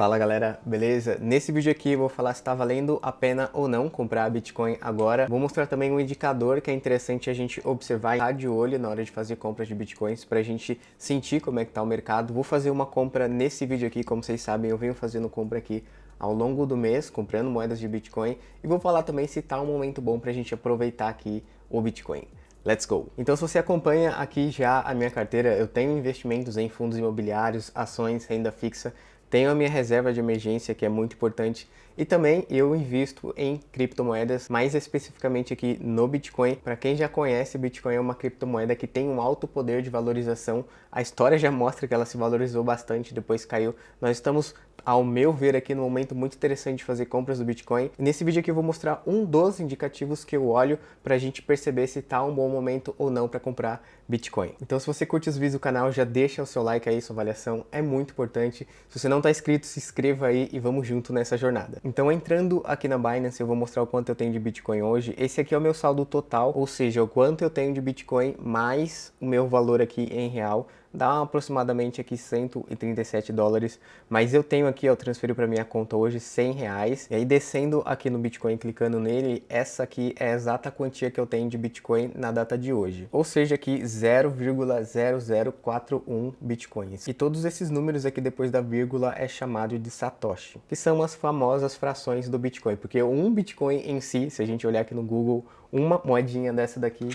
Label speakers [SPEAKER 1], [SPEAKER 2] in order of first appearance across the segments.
[SPEAKER 1] Fala galera, beleza? Nesse vídeo aqui eu vou falar se está valendo a pena ou não comprar Bitcoin agora. Vou mostrar também um indicador que é interessante a gente observar e estar de olho na hora de fazer compras de Bitcoins para a gente sentir como é que está o mercado. Vou fazer uma compra nesse vídeo aqui, como vocês sabem, eu venho fazendo compra aqui ao longo do mês, comprando moedas de Bitcoin, e vou falar também se está um momento bom para a gente aproveitar aqui o Bitcoin. Let's go! Então, se você acompanha aqui já a minha carteira, eu tenho investimentos em fundos imobiliários, ações, renda fixa, tenho a minha reserva de emergência, que é muito importante, e também eu invisto em criptomoedas, mais especificamente aqui no Bitcoin. Para quem já conhece, Bitcoin é uma criptomoeda que tem um alto poder de valorização. A história já mostra que ela se valorizou bastante, depois caiu. Nós estamos, ao meu ver, aqui num momento muito interessante de fazer compras do Bitcoin. E nesse vídeo aqui eu vou mostrar um dos indicativos que eu olho para a gente perceber se está um bom momento ou não para comprar Bitcoin. Então, se você curte os vídeos do canal, já deixa o seu like aí, sua avaliação é muito importante. Se você não está inscrito, se inscreva aí e vamos junto nessa jornada. Então, entrando aqui na Binance, eu vou mostrar o quanto eu tenho de Bitcoin hoje. Esse aqui é o meu saldo total, ou seja, o quanto eu tenho de Bitcoin mais o meu valor aqui em real. Dá aproximadamente aqui 137 dólares, mas eu tenho aqui, eu transferi para minha conta hoje 100 reais, e aí descendo aqui no Bitcoin, clicando nele, essa aqui é a exata quantia que eu tenho de Bitcoin na data de hoje, ou seja, aqui 0,0041 Bitcoins, e todos esses números aqui depois da vírgula é chamado de Satoshi, que são as famosas frações do Bitcoin, porque um Bitcoin em si, se a gente olhar aqui no Google, uma moedinha dessa daqui,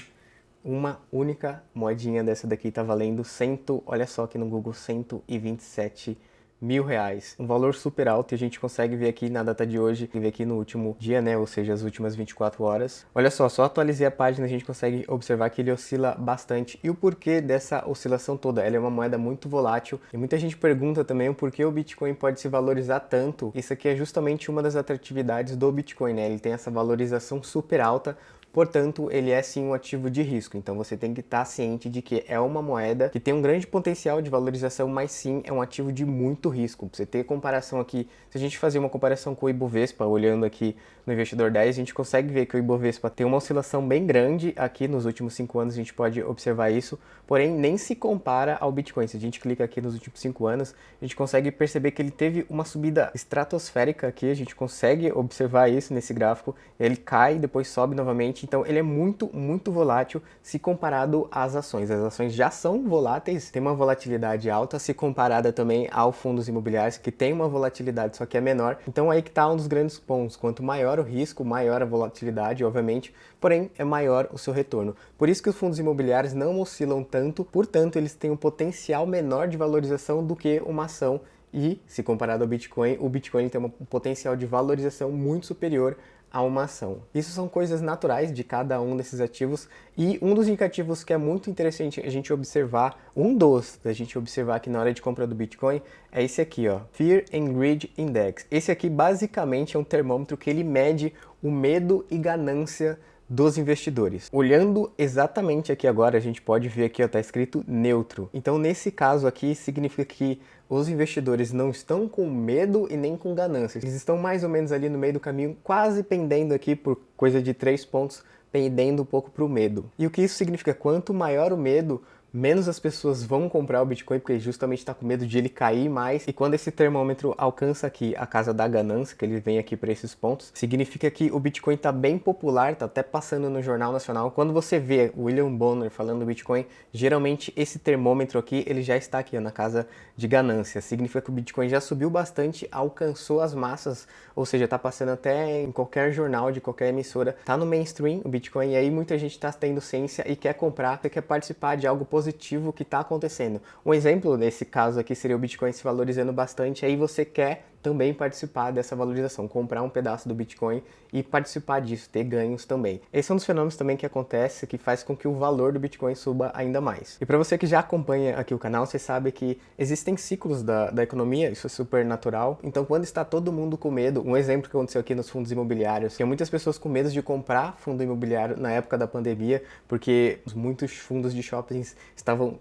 [SPEAKER 1] uma única moedinha dessa daqui tá valendo olha só aqui no Google, 127 mil reais. Um valor super alto, e a gente consegue ver aqui na data de hoje, e ver aqui no último dia, né, ou seja, as últimas 24 horas. Olha só atualizei a página, a gente consegue observar que ele oscila bastante. E o porquê dessa oscilação toda? Ela é uma moeda muito volátil, e muita gente pergunta também o porquê o Bitcoin pode se valorizar tanto. Isso aqui é justamente uma das atratividades do Bitcoin, né? Ele tem essa valorização super alta. Portanto, ele é sim um ativo de risco, então você tem que estar ciente de que é uma moeda que tem um grande potencial de valorização, mas sim é um ativo de muito risco. Pra você ter comparação aqui, se a gente fazer uma comparação com o Ibovespa, olhando aqui no Investidor 10, a gente consegue ver que o Ibovespa tem uma oscilação bem grande aqui nos últimos 5 anos, a gente pode observar isso, porém nem se compara ao Bitcoin. Se a gente clica aqui nos últimos 5 anos, a gente consegue perceber que ele teve uma subida estratosférica aqui, a gente consegue observar isso nesse gráfico, ele cai, depois sobe novamente. Então ele é muito volátil se comparado às ações. As ações já são voláteis, tem uma volatilidade alta se comparada também aos fundos imobiliários, que tem uma volatilidade, só que é menor. Então aí que está um dos grandes pontos. Quanto maior o risco, maior a volatilidade, obviamente, porém é maior o seu retorno. Por isso que os fundos imobiliários não oscilam tanto, portanto eles têm um potencial menor de valorização do que uma ação. E, se comparado ao Bitcoin, o Bitcoin tem um potencial de valorização muito superior a uma ação. Isso são coisas naturais de cada um desses ativos, e um dos indicativos que é muito interessante a gente observar, a gente observar aqui na hora de compra do Bitcoin, é esse aqui, ó, Fear and Greed Index. Esse aqui basicamente é um termômetro que ele mede o medo e ganância dos investidores. Olhando exatamente aqui agora, a gente pode ver aqui, ó, tá escrito neutro. Então, nesse caso aqui, significa que os investidores não estão com medo e nem com ganância. Eles estão mais ou menos ali no meio do caminho, quase pendendo aqui por coisa de 3 pontos, pendendo um pouco para o medo. E o que isso significa? Quanto maior o medo, menos as pessoas vão comprar o Bitcoin, porque justamente está com medo de ele cair mais. E quando esse termômetro alcança aqui a casa da ganância, que ele vem aqui para esses pontos, significa que o Bitcoin está bem popular, está até passando no Jornal Nacional. Quando você vê o William Bonner falando do Bitcoin, geralmente esse termômetro aqui, ele já está aqui, ó, na casa de ganância. Significa que o Bitcoin já subiu bastante, alcançou as massas, ou seja, está passando até em qualquer jornal, de qualquer emissora, está no mainstream o Bitcoin, e aí muita gente está tendo ciência e quer comprar, quer participar de algo positivo que está acontecendo. Um exemplo nesse caso aqui seria o Bitcoin se valorizando bastante, aí você quer também participar dessa valorização, comprar um pedaço do Bitcoin e participar disso, ter ganhos também. Esse é um dos fenômenos também que acontece, que faz com que o valor do Bitcoin suba ainda mais. E para você que já acompanha aqui o canal, você sabe que existem ciclos da economia, isso é super natural. Então, quando está todo mundo com medo, um exemplo que aconteceu aqui nos fundos imobiliários, tinha muitas pessoas com medo de comprar fundo imobiliário na época da pandemia, porque muitos fundos de shoppings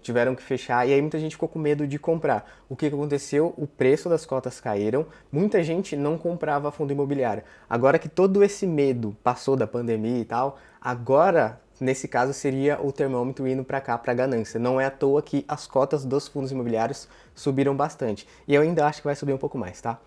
[SPEAKER 1] tiveram que fechar, e aí muita gente ficou com medo de comprar. O que aconteceu? O preço das cotas caíram, muita gente não comprava fundo imobiliário. Agora que todo esse medo passou da pandemia e tal, agora, nesse caso, seria o termômetro indo para cá, para ganância. Não é à toa que as cotas dos fundos imobiliários subiram bastante. E eu ainda acho que vai subir um pouco mais, tá?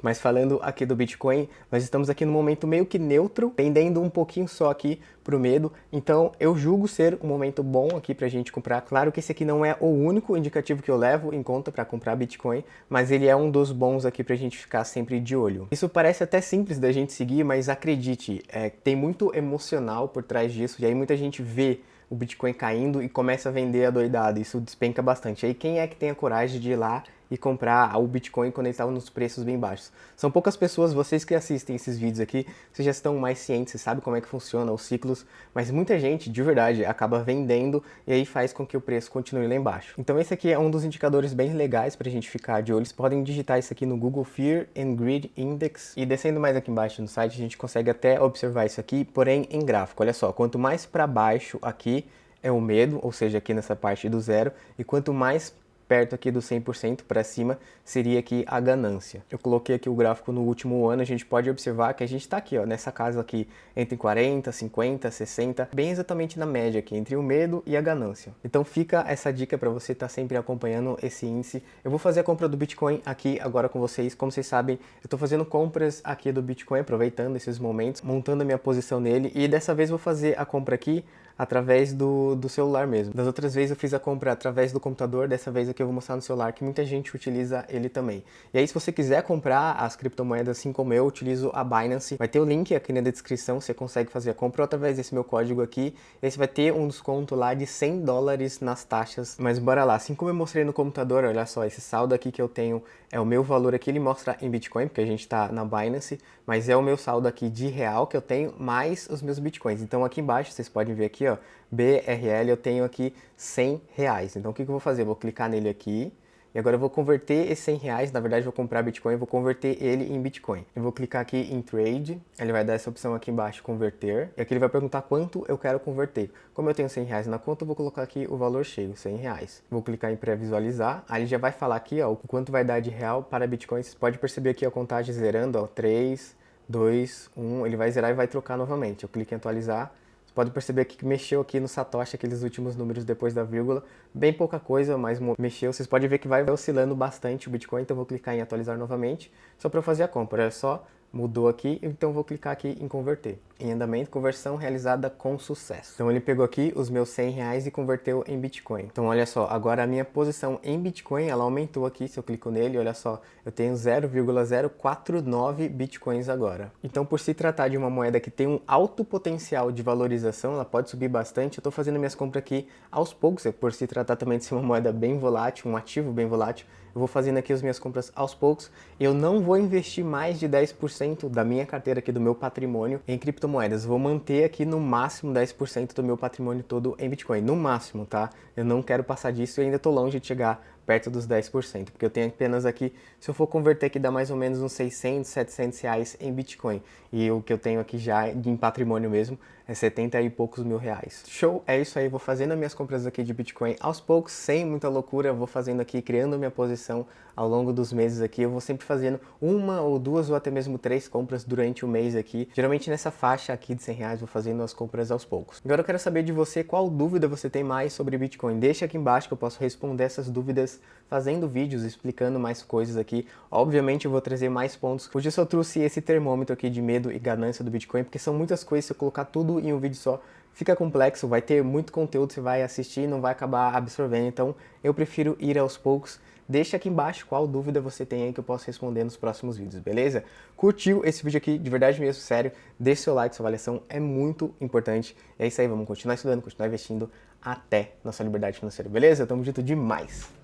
[SPEAKER 1] Mas falando aqui do Bitcoin, nós estamos aqui no momento meio que neutro, pendendo um pouquinho só aqui pro medo. Então eu julgo ser um momento bom aqui pra gente comprar. Claro que esse aqui não é o único indicativo que eu levo em conta para comprar Bitcoin, mas ele é um dos bons aqui pra gente ficar sempre de olho. Isso parece até simples da gente seguir, mas acredite, tem muito emocional por trás disso. E aí muita gente vê o Bitcoin caindo e começa a vender adoidado. Isso despenca bastante. Aí quem é que tem a coragem de ir lá e comprar o Bitcoin quando ele estava nos preços bem baixos? São poucas pessoas, vocês que assistem esses vídeos aqui, vocês já estão mais cientes, vocês sabem como é que funciona os ciclos, mas muita gente, de verdade, acaba vendendo e aí faz com que o preço continue lá embaixo. Então esse aqui é um dos indicadores bem legais para a gente ficar de olho. Vocês podem digitar isso aqui no Google Fear and Greed Index e descendo mais aqui embaixo no site a gente consegue até observar isso aqui, porém em gráfico. Olha só, quanto mais para baixo aqui é o medo, ou seja, aqui nessa parte do zero, e quanto mais perto aqui do 100% para cima seria aqui a ganância. Eu coloquei aqui o gráfico no último ano, a gente pode observar que a gente está aqui, ó, nessa casa aqui entre 40, 50, 60, bem exatamente na média aqui, entre o medo e a ganância. Então fica essa dica para você estar sempre acompanhando esse índice. Eu vou fazer a compra do Bitcoin aqui agora com vocês. Como vocês sabem, eu estou fazendo compras aqui do Bitcoin, aproveitando esses momentos, montando a minha posição nele, e dessa vez vou fazer a compra aqui através do celular mesmo. Das outras vezes eu fiz a compra através do computador, dessa vez aqui eu vou mostrar no celular, que muita gente utiliza ele também. E aí se você quiser comprar as criptomoedas assim como eu utilizo a Binance, vai ter o link aqui na descrição, você consegue fazer a compra através desse meu código aqui, e aí você vai ter um desconto lá de $100 nas taxas. Mas bora lá, assim como eu mostrei no computador, olha só, esse saldo aqui que eu tenho é o meu valor aqui, ele mostra em Bitcoin, porque a gente está na Binance, mas é o meu saldo aqui de real que eu tenho, mais os meus Bitcoins. Então aqui embaixo, vocês podem ver aqui, ó, BRL, eu tenho aqui R$100. Então o que eu vou fazer? Eu vou clicar nele aqui, e agora eu vou converter esses R$100, na verdade eu vou comprar Bitcoin, eu vou converter ele em Bitcoin. Eu vou clicar aqui em Trade, ele vai dar essa opção aqui embaixo, converter, e aqui ele vai perguntar quanto eu quero converter. Como eu tenho R$100 na conta, eu vou colocar aqui o valor cheio, R$100. Vou clicar em pré-visualizar, aí ele já vai falar aqui, ó, o quanto vai dar de real para Bitcoin. Você pode perceber aqui a contagem zerando, ó, 3, 2, 1, ele vai zerar e vai trocar novamente. Eu clico em atualizar. Pode perceber aqui que mexeu aqui no Satoshi, aqueles últimos números depois da vírgula. Bem pouca coisa, mas mexeu. Vocês podem ver que vai oscilando bastante o Bitcoin, então eu vou clicar em atualizar novamente, só para eu fazer a compra. É só mudou aqui, então eu vou clicar aqui em converter. Em andamento, conversão realizada com sucesso. Então ele pegou aqui os meus R$100 e converteu em Bitcoin. Então olha só, agora a minha posição em Bitcoin, ela aumentou aqui, se eu clico nele, olha só, eu tenho 0,049 Bitcoins agora. Então por se tratar de uma moeda que tem um alto potencial de valorização, ela pode subir bastante, eu estou fazendo minhas compras aqui aos poucos, por se tratar também de ser uma moeda bem volátil, um ativo bem volátil, eu vou fazendo aqui as minhas compras aos poucos, e eu não vou investir mais de 10% da minha carteira aqui, do meu patrimônio, em criptomoedas. Vou manter aqui no máximo 10% do meu patrimônio todo em Bitcoin, no máximo, tá? Eu não quero passar disso e ainda estou longe de chegar perto dos 10%, porque eu tenho apenas aqui, se eu for converter aqui, dá mais ou menos uns 600, 700 reais em Bitcoin, e o que eu tenho aqui já em patrimônio mesmo é 70 e poucos mil reais. Show, é isso aí, vou fazendo as minhas compras aqui de Bitcoin aos poucos, sem muita loucura, eu vou fazendo aqui, criando minha posição ao longo dos meses aqui, eu vou sempre fazendo uma ou duas ou até mesmo 3 compras durante o mês aqui, geralmente nessa faixa aqui de R$100, vou fazendo as compras aos poucos. Agora eu quero saber de você qual dúvida você tem mais sobre Bitcoin, deixa aqui embaixo que eu posso responder essas dúvidas fazendo vídeos, explicando mais coisas aqui. Obviamente eu vou trazer mais pontos. Hoje eu só trouxe esse termômetro aqui de medo e ganância do Bitcoin, porque são muitas coisas, se eu colocar tudo em um vídeo só, fica complexo, vai ter muito conteúdo, você vai assistir e não vai acabar absorvendo, então eu prefiro ir aos poucos. Deixa aqui embaixo qual dúvida você tem aí que eu posso responder nos próximos vídeos, beleza? Curtiu esse vídeo aqui, de verdade mesmo, sério, deixa seu like, sua avaliação é muito importante. É isso aí, vamos continuar estudando, continuar investindo até nossa liberdade financeira, beleza? Tamo junto demais!